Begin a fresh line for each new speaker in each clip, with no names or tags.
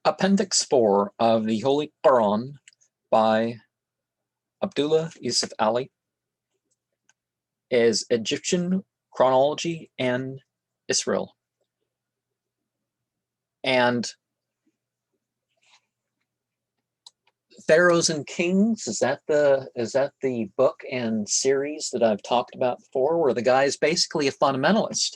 Appendix 4 of the Holy Quran by Abdullah Yusuf is Egyptian chronology and Israel. And Pharaohs and Kings, is that the book and series that I've talked about before, where the guy is basically a fundamentalist.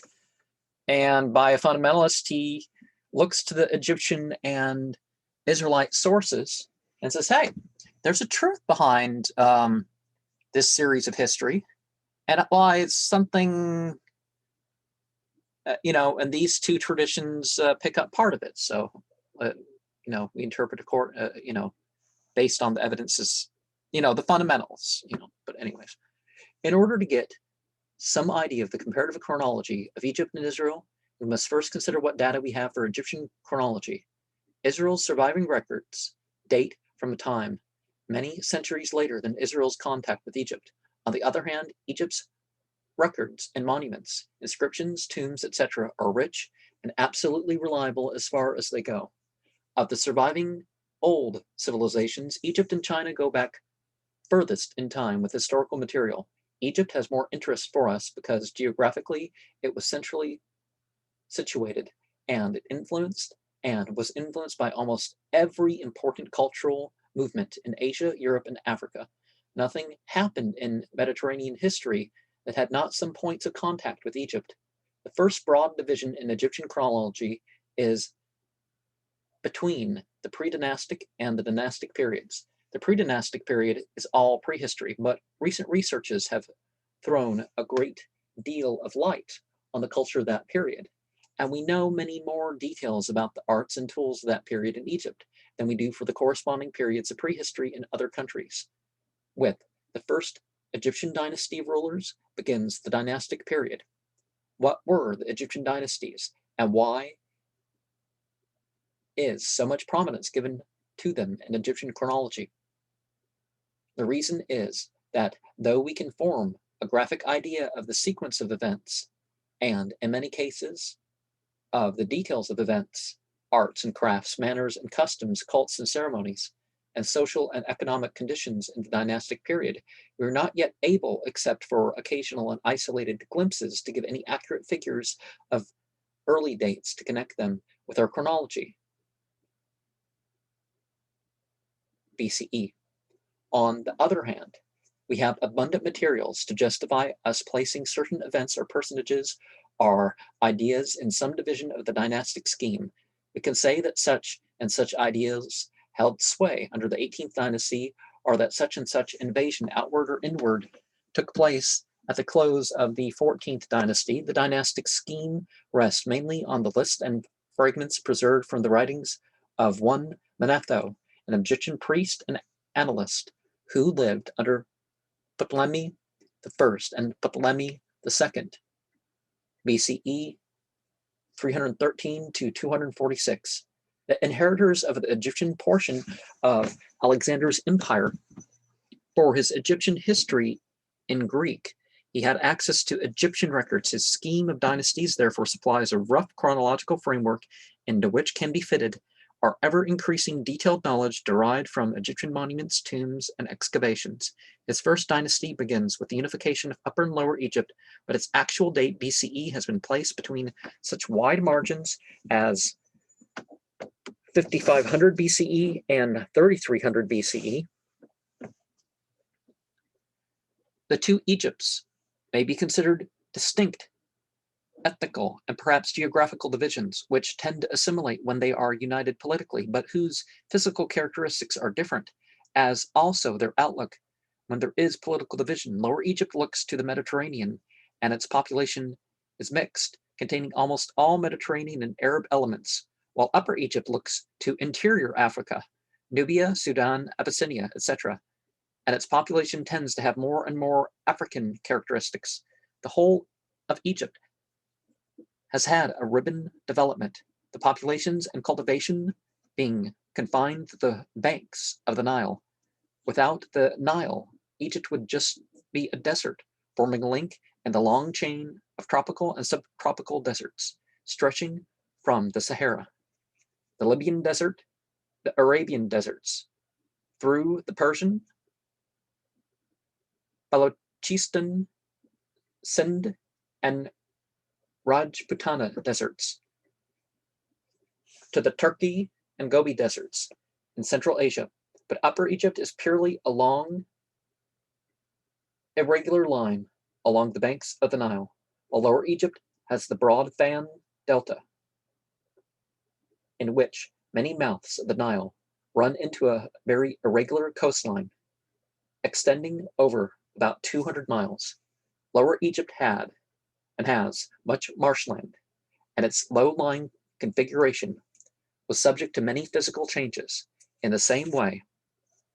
And by a fundamentalist, he looks to the Egyptian and Israelite sources and says, hey, there's a truth behind this series of history, and it lies something, and these two traditions pick up part of it. So, we interpret a court, based on the evidences, the fundamentals, but anyways, in order to get some idea of the comparative chronology of Egypt and Israel, we must first consider what data we have for Egyptian chronology. Israel's surviving records date from a time many centuries later than Israel's contact with Egypt. On the other hand, Egypt's records and monuments, inscriptions, tombs, etc. are rich and absolutely reliable as far as they go. Of the surviving old civilizations, Egypt and China go back furthest in time with historical material. Egypt has more interest for us because geographically it was centrally situated and was influenced by almost every important cultural movement in Asia, Europe, and Africa. Nothing happened in Mediterranean history that had not some points of contact with Egypt. The first broad division in Egyptian chronology is between the pre-dynastic and the dynastic periods. The pre-dynastic period is all prehistory, but recent researches have thrown a great deal of light on the culture of that period. And we know many more details about the arts and tools of that period in Egypt than we do for the corresponding periods of prehistory in other countries. With the first Egyptian dynasty of rulers begins the dynastic period. What were the Egyptian dynasties, and why is so much prominence given to them in Egyptian chronology? The reason is that though we can form a graphic idea of the sequence of events, and in many cases of the details of events, arts and crafts, manners and customs, cults and ceremonies, and social and economic conditions in the dynastic period, we are not yet able, except for occasional and isolated glimpses, to give any accurate figures of early dates to connect them with our chronology. BCE. On the other hand, we have abundant materials to justify us placing certain events or personages or ideas in some division of the dynastic scheme. We can say that such and such ideas held sway under the 18th dynasty, or that such and such invasion, outward or inward, took place at the close of the 14th dynasty. The dynastic scheme rests mainly on the list and fragments preserved from the writings of one Manetho, an Egyptian priest and analyst who lived under Ptolemy I and Ptolemy II, BCE 313 to 246. The inheritors of the Egyptian portion of Alexander's empire. For his Egyptian history in Greek, he had access to Egyptian records. His scheme of dynasties therefore supplies a rough chronological framework into which can be fitted our ever-increasing detailed knowledge derived from Egyptian monuments, tombs, and excavations. His first dynasty begins with the unification of Upper and Lower Egypt, but its actual date, BCE, has been placed between such wide margins as 5500 BCE and 3300 BCE. The two Egypts may be considered distinct ethnical and perhaps geographical divisions, which tend to assimilate when they are united politically, but whose physical characteristics are different, as also their outlook when there is political division. Lower Egypt looks to the Mediterranean, and its population is mixed, containing almost all Mediterranean and Arab elements, while Upper Egypt looks to interior Africa, Nubia, Sudan, Abyssinia, etc., and its population tends to have more and more African characteristics. The whole of Egypt has had a ribbon development, the populations and cultivation being confined to the banks of the Nile. Without the Nile, Egypt would just be a desert, forming a link in the long chain of tropical and subtropical deserts, stretching from the Sahara, the Libyan desert, the Arabian deserts, through the Persian, Balochistan, Sindh, and Rajputana deserts, to the Turkey and Gobi deserts in Central Asia. But Upper Egypt is purely a long, irregular line along the banks of the Nile, while Lower Egypt has the broad Fan Delta, in which many mouths of the Nile run into a very irregular coastline, extending over about 200 miles. Lower Egypt had and has much marshland, and its low-lying configuration was subject to many physical changes in the same way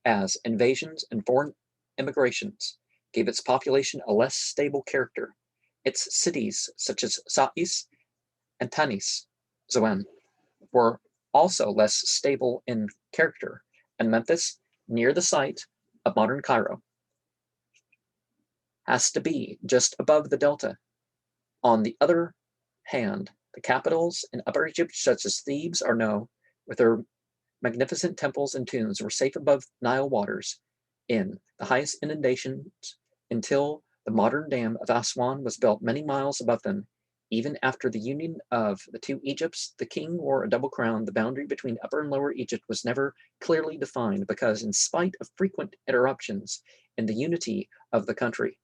as invasions and foreign immigrations gave its population a less stable character. Its cities, such as Sais and Tanis, Zoan, were also less stable in character, and Memphis, near the site of modern Cairo, has to be just above the delta. On the other hand, the capitals in Upper Egypt, such as Thebes or No, with their magnificent temples and tombs, were safe above Nile waters in the highest inundations until the modern dam of Aswan was built many miles above them. Even after the union of the two Egypts, the king wore a double crown. The boundary between Upper and Lower Egypt was never clearly defined because, in spite of frequent interruptions in the unity of the country,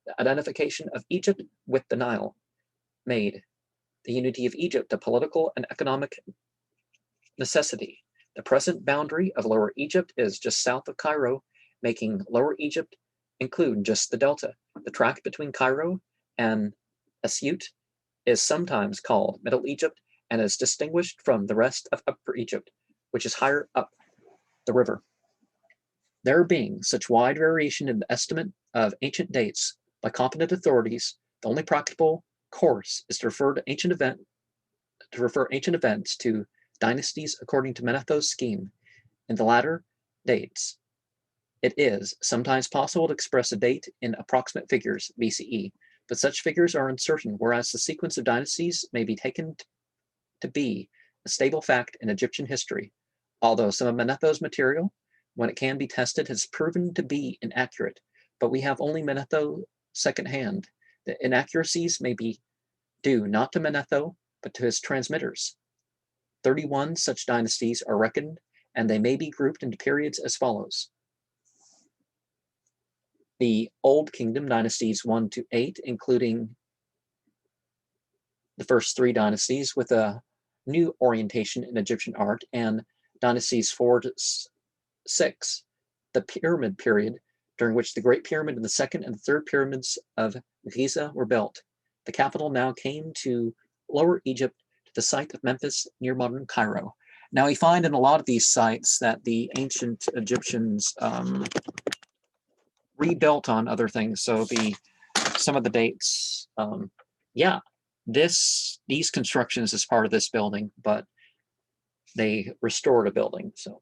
the identification of Egypt with the Nile made the unity of Egypt a political and economic necessity. The present boundary of Lower Egypt is just south of Cairo, making Lower Egypt include just the delta. The tract between Cairo and Asyut is sometimes called Middle Egypt and is distinguished from the rest of Upper Egypt, which is higher up the river. There being such wide variation in the estimate of ancient dates by competent authorities, the only practicable course is to refer ancient events to dynasties according to Manetho's scheme. In the latter dates, it is sometimes possible to express a date in approximate figures, BCE, but such figures are uncertain, whereas the sequence of dynasties may be taken to be a stable fact in Egyptian history, although some of Manetho's material, when it can be tested, has proven to be inaccurate. But we have only Manetho secondhand. The inaccuracies may be due not to Manetho, but to his transmitters. 31 such dynasties are reckoned, and they may be grouped into periods as follows. The Old Kingdom dynasties 1 to 8, including the first 3 dynasties with a new orientation in Egyptian art, and dynasties 4 to 6, the Pyramid period, during which the Great Pyramid and the second and third pyramids of Giza were built. The capital now came to Lower Egypt, to the site of Memphis near modern Cairo. Now we find in a lot of these sites that the ancient Egyptians rebuilt on other things. So some of the dates, yeah, these constructions is part of this building, but they restored a building. So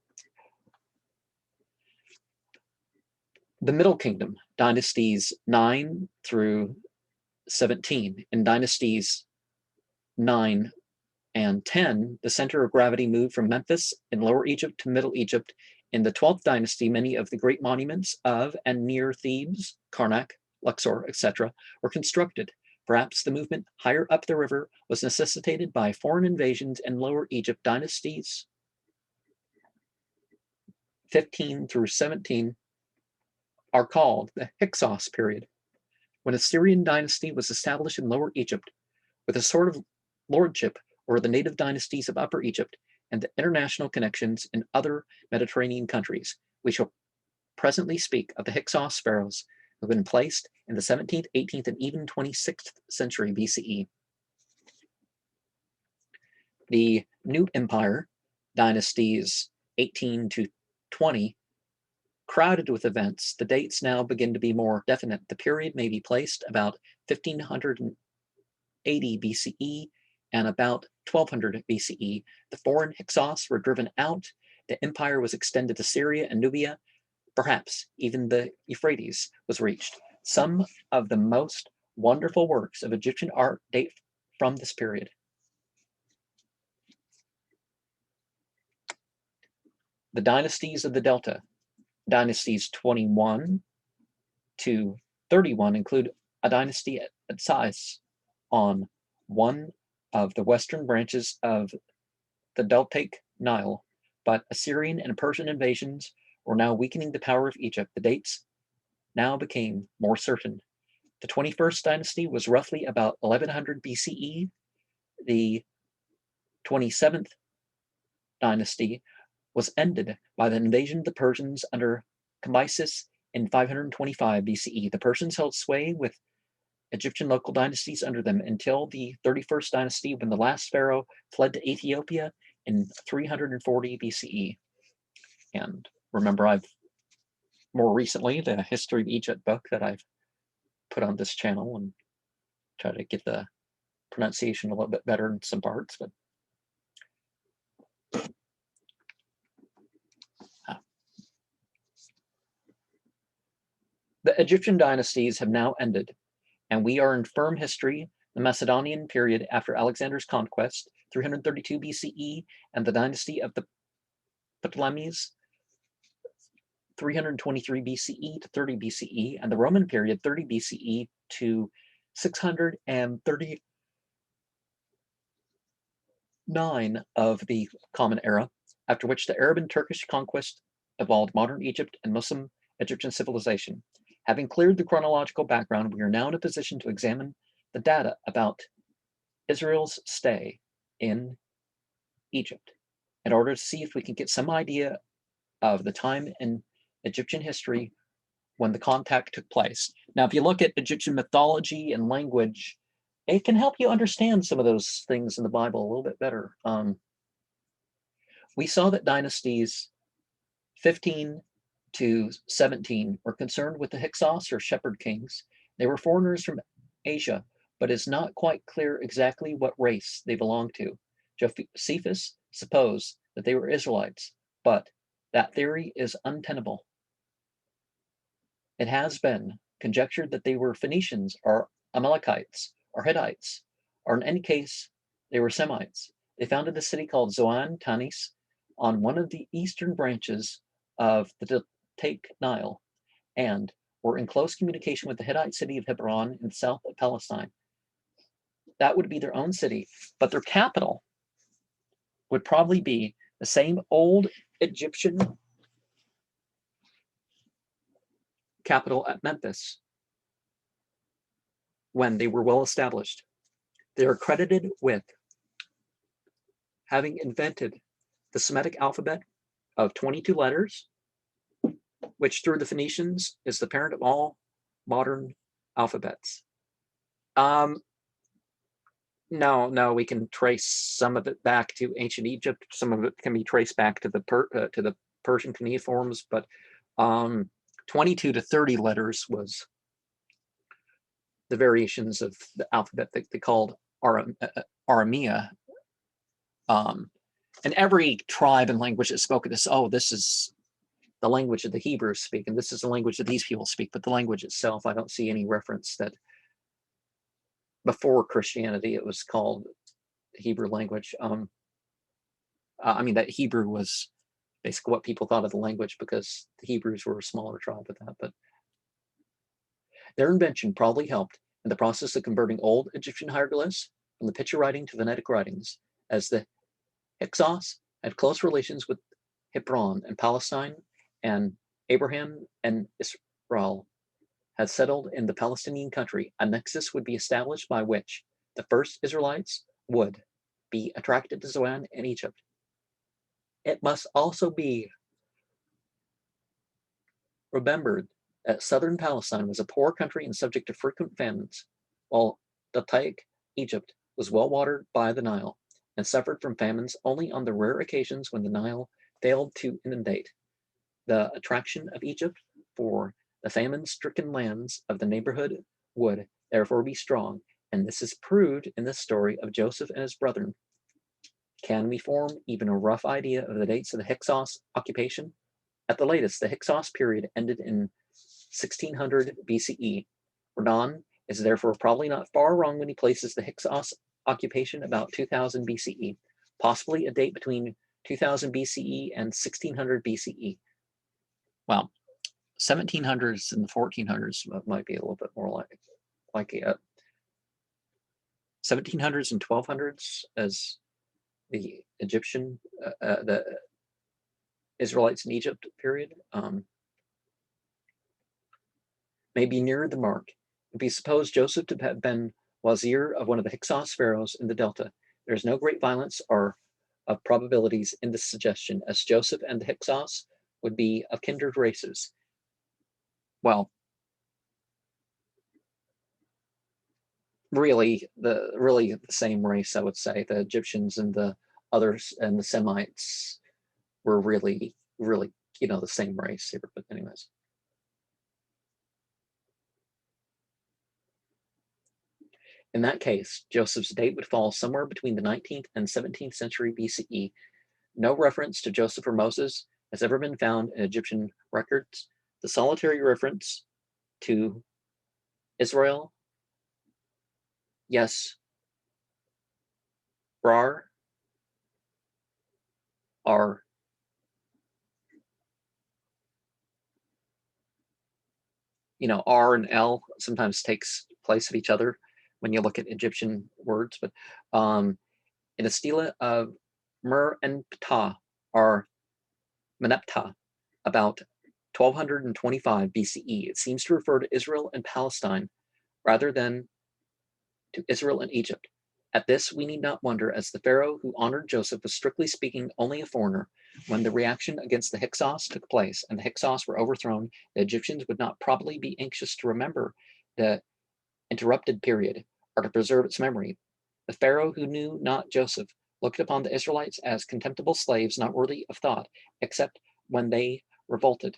the Middle Kingdom, dynasties 9 through 17. In dynasties 9 and 10, the center of gravity moved from Memphis in Lower Egypt to Middle Egypt. In the 12th dynasty, many of the great monuments of and near Thebes, Karnak, Luxor, etc., were constructed. Perhaps the movement higher up the river was necessitated by foreign invasions in Lower Egypt. Dynasties 15 through 17 are called the Hyksos period, when a Syrian dynasty was established in Lower Egypt with a sort of lordship over the native dynasties of Upper Egypt and the international connections in other Mediterranean countries. We shall presently speak of the Hyksos pharaohs who have been placed in the 17th, 18th, and even 26th century BCE. The New Empire, dynasties 18 to 20, crowded with events. The dates now begin to be more definite. The period may be placed about 1580 BCE and about 1200 BCE. The foreign Hyksos were driven out. The empire was extended to Syria and Nubia. Perhaps even the Euphrates was reached. Some of the most wonderful works of Egyptian art date from this period. The dynasties of the Delta, dynasties 21 to 31, include a dynasty at Sais on one of the western branches of the Deltaic Nile, but Assyrian and Persian invasions were now weakening the power of Egypt. The dates now became more certain. The 21st dynasty was roughly about 1100 BCE. The 27th dynasty was ended by the invasion of the Persians under Cambyses in 525 BCE. The Persians held sway with Egyptian local dynasties under them until the 31st dynasty, when the last pharaoh fled to Ethiopia in 340 BCE. And remember, I've more recently the History of Egypt book that I've put on this channel and try to get the pronunciation a little bit better in some parts, but the Egyptian dynasties have now ended, and we are in firm history, the Macedonian period after Alexander's conquest, 332 BCE, and the dynasty of the Ptolemies, 323 BCE to 30 BCE, and the Roman period, 30 BCE to 639 of the Common Era, after which the Arab and Turkish conquest evolved modern Egypt and Muslim Egyptian civilization. Having cleared the chronological background, we are now in a position to examine the data about Israel's stay in Egypt in order to see if we can get some idea of the time in Egyptian history when the contact took place. Now, if you look at Egyptian mythology and language, it can help you understand some of those things in the Bible a little bit better. We saw that dynasties 15 to 17 were concerned with the Hyksos or shepherd kings. They were foreigners from Asia, but it's not quite clear exactly what race they belonged to. Josephus supposed that they were Israelites, but that theory is untenable. It has been conjectured that they were Phoenicians or Amalekites or Hittites, or in any case, they were Semites. They founded a city called Zoan Tanis on one of the eastern branches of the Deltaic Nile, and were in close communication with the Hittite city of Hebron in the south of Palestine. That would be their own city, but their capital would probably be the same old Egyptian capital at Memphis when they were well established. They are credited with having invented the Semitic alphabet of 22 letters, which through the Phoenicians is the parent of all modern alphabets. No, we can trace some of it back to ancient Egypt. Some of it can be traced back to the Persian cuneiforms, but 22 to 30 letters was the variations of the alphabet that they called Aramea. And every tribe and language that spoke this, this is the language that the Hebrews speak, and this is the language that these people speak. But the language itself, I don't see any reference that before Christianity it was called the Hebrew language. That Hebrew was basically what people thought of the language because the Hebrews were a smaller tribe with that. But their invention probably helped in the process of converting old Egyptian hieroglyphs from the picture writing to phonetic writings, as the Hyksos had close relations with Hebron and Palestine, and Abraham and Israel had settled in the Palestinian country. A nexus would be established by which the first Israelites would be attracted to Zoan and Egypt. It must also be remembered that southern Palestine was a poor country and subject to frequent famines, while Deltaic Egypt was well watered by the Nile and suffered from famines only on the rare occasions when the Nile failed to inundate. The attraction of Egypt for the famine-stricken lands of the neighborhood would therefore be strong, and this is proved in the story of Joseph and his brethren. Can we form even a rough idea of the dates of the Hyksos occupation? At the latest, the Hyksos period ended in 1600 BCE. Renan is therefore probably not far wrong when he places the Hyksos occupation about 2000 BCE, possibly a date between 2000 BCE and 1600 BCE. Well, 1700s and the 1400s might be a little bit more like 1700s and 1200s as the Egyptian, the Israelites in Egypt period, may be nearer the mark. If we suppose Joseph to have been wazir of one of the Hyksos pharaohs in the Delta, there is no great violence or of probabilities in this suggestion, as Joseph and the Hyksos would be of kindred races. Well, really the same race, I would say. The Egyptians and the others and the Semites were really, the same race here. But anyways. In that case, Joseph's date would fall somewhere between the 19th and 17th century BCE. No reference to Joseph or Moses has ever been found in Egyptian records. The solitary reference to Israel, yes, Rar, are R and L sometimes takes place of each other when you look at Egyptian words, but in the stela of Mer and Ptah are Meneptah, about 1225 BCE. It seems to refer to Israel and Palestine rather than to Israel and Egypt. At this, we need not wonder, as the pharaoh who honored Joseph was strictly speaking only a foreigner. When the reaction against the Hyksos took place and the Hyksos were overthrown, the Egyptians would not probably be anxious to remember the interrupted period or to preserve its memory. The pharaoh who knew not Joseph looked upon the Israelites as contemptible slaves not worthy of thought, except when they revolted,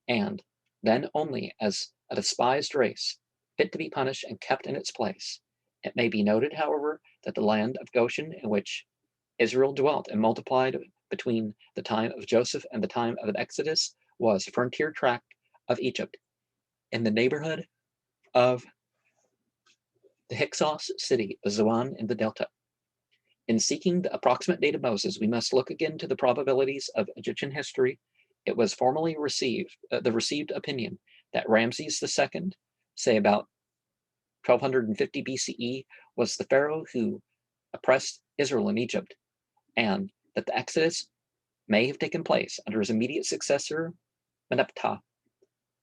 and then only as a despised race, fit to be punished and kept in its place. It may be noted, however, that the land of Goshen, in which Israel dwelt and multiplied between the time of Joseph and the time of the Exodus, was a frontier tract of Egypt, in the neighborhood of the Hyksos city of Zoan in the Delta. In seeking the approximate date of Moses, we must look again to the probabilities of Egyptian history. It was formally the received opinion that Ramses II, say about 1250 BCE, was the pharaoh who oppressed Israel in Egypt, and that the Exodus may have taken place under his immediate successor, Meneptah,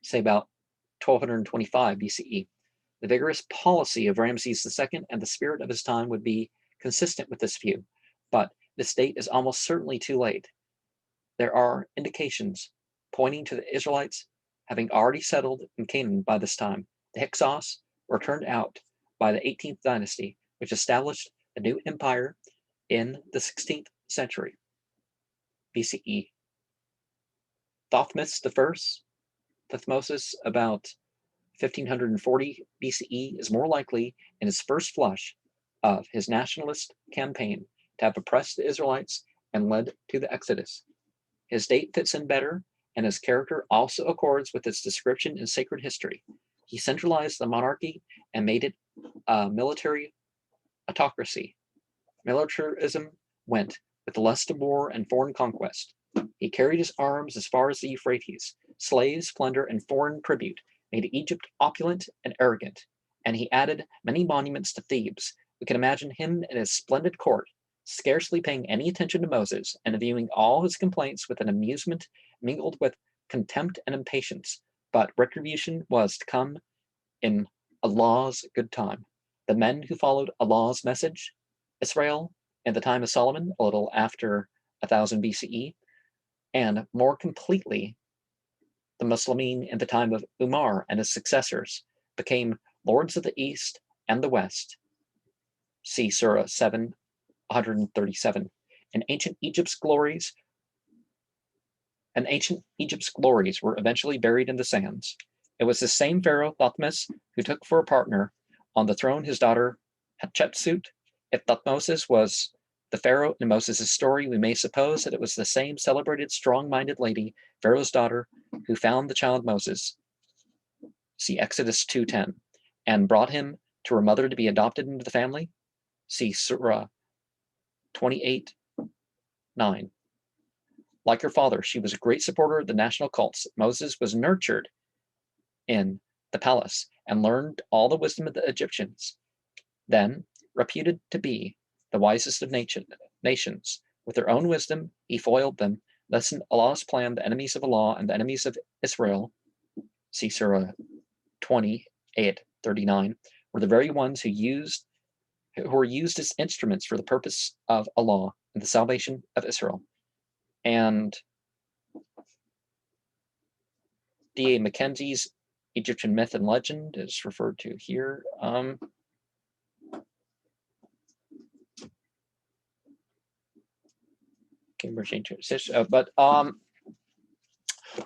say about 1225 BCE. The vigorous policy of Ramses II and the spirit of his time would be consistent with this view, but this date is almost certainly too late. There are indications pointing to the Israelites having already settled in Canaan by this time. The Hyksos were turned out by the 18th dynasty, which established a new empire in the 16th century BCE. Thothmes I, Thutmose, about 1540 BCE, is more likely in his first flush of his nationalist campaign to have oppressed the Israelites and led to the Exodus. His date fits in better, and his character also accords with its description in sacred history. He centralized the monarchy and made it a military autocracy. Militarism went with the lust of war and foreign conquest. He carried his arms as far as the Euphrates. Slaves, plunder, and foreign tribute made Egypt opulent and arrogant, and he added many monuments to Thebes. We can imagine him in his splendid court, scarcely paying any attention to Moses, and viewing all his complaints with an amusement mingled with contempt and impatience. But retribution was to come in Allah's good time. The men who followed Allah's message, Israel in the time of Solomon, a little after 1000 BCE, and more completely the Muslimin in the time of Umar and his successors, became lords of the East and the West. See Surah 7, 137. And ancient Egypt's glories were eventually buried in the sands. It was the same pharaoh, Thothmes, who took for a partner on the throne his daughter Hatshepsut. If Thothmes was the pharaoh in Moses' story, we may suppose that it was the same celebrated, strong-minded lady, Pharaoh's daughter, who found the child Moses, see Exodus 2:10, and brought him to her mother to be adopted into the family, see Surah 28:9. Like her father, she was a great supporter of the national cults. Moses was nurtured in the palace and learned all the wisdom of the Egyptians. Then, reputed to be the wisest of nations, with their own wisdom, he foiled them. Thus, in Allah's plan, the enemies of Allah and the enemies of Israel, see Surah 20:39, were the very ones who were used as instruments for the purpose of Allah and the salvation of Israel. And D.A. Mackenzie's Egyptian Myth and Legend is referred to here. But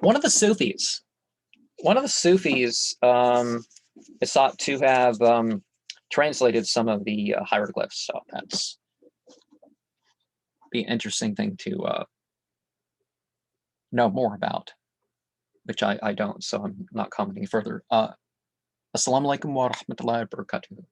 one of the Sufis is thought to have translated some of the hieroglyphs. So that's be an interesting thing to know more about, which I don't, so I'm not commenting further. Assalamu alaikum wa rahmatullahi wa barakatuh.